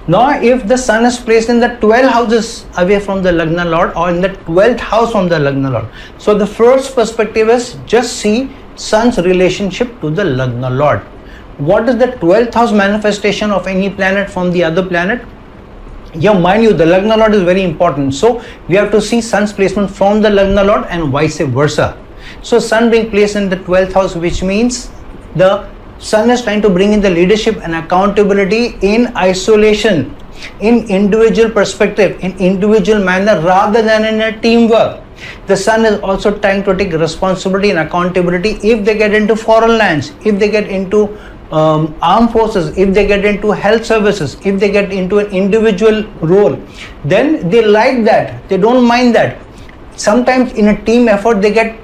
Now if the sun is placed in the 12 houses away from the Lagna Lord or in the 12th house from the Lagna Lord, so the first perspective is just see sun's relationship to the Lagna Lord. What is the 12th house manifestation of any planet from the other planet? Yeah, mind you, the Lagna Lord is very important. So we have to see sun's placement from the Lagna Lord and vice versa. So sun being placed in the 12th house, which means the sun is trying to bring in the leadership and accountability in isolation, in individual perspective, in individual manner rather than in a teamwork. The sun is also trying to take responsibility and accountability if they get into foreign lands, if they get into armed forces, if they get into health services, if they get into an individual role, then they like that, they don't mind that. Sometimes in a team effort they get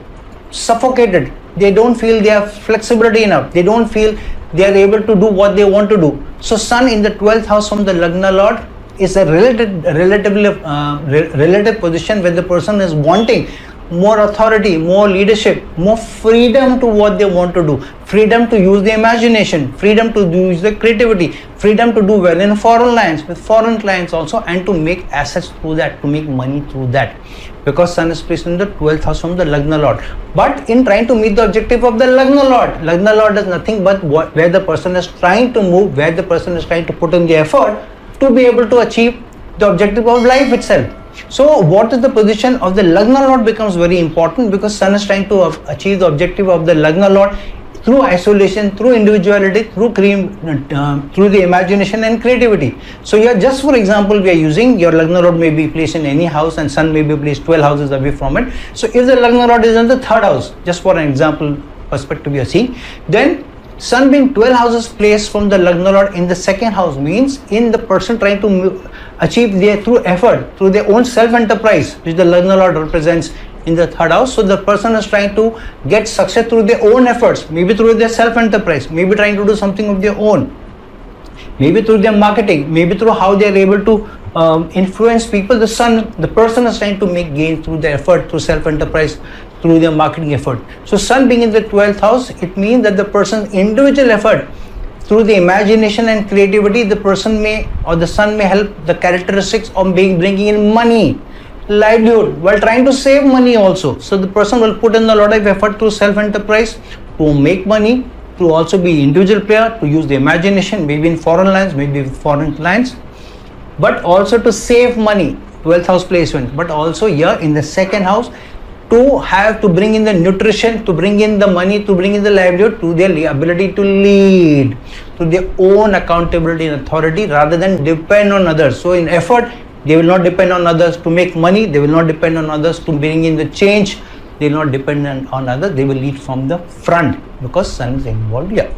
suffocated, they don't feel they have flexibility enough, they don't feel they are able to do what they want to do. So sun in the 12th house from the Lagna Lord is a relative position where the person is wanting more authority, more leadership, more freedom to what they want to do, freedom to use the imagination, freedom to use the creativity, freedom to do well in foreign lands with foreign clients also, and to make assets through that, to make money through that, because sun is placed in the 12th house from the Lagna Lord. But in trying to meet the objective of the Lagna Lord is nothing but where the person is trying to move, where the person is trying to put in the effort to be able to achieve the objective of life itself. So what is the position of the Lagna Lord becomes very important, because sun is trying to achieve the objective of the Lagna Lord through isolation, through individuality, through the imagination and creativity. So here, just for example, we are using your Lagna Lord may be placed in any house and sun may be placed 12 houses away from it. So if the Lagna Lord is in the 3rd house, just for an example perspective we are seeing, then sun being 12 houses placed from the Lagna Lord in the 2nd house means in the person trying to achieve their through effort, through their own self-enterprise, which the Lagna Lord represents in the 3rd house. So the person is trying to get success through their own efforts, maybe through their self-enterprise, maybe trying to do something of their own, maybe through their marketing, maybe through how they are able to influence people. The person is trying to make gains through their effort, through self-enterprise, through their marketing effort. So sun being in the 12th house, it means that the person's individual effort through the imagination and creativity, the person may, or the sun may help the characteristics of bringing in money, livelihood, while trying to save money also. So the person will put in a lot of effort through self-enterprise to make money, to also be individual player, to use the imagination, maybe in foreign lands, maybe with foreign clients, but also to save money, 12th house placement, but also here in the 2nd house, to bring in the nutrition, to bring in the money, to bring in the livelihood, to their ability to lead, to their own accountability and authority rather than depend on others. So in effort, they will not depend on others to make money, they will not depend on others to bring in the change, they will not depend on others, they will lead from the front because sun is involved here.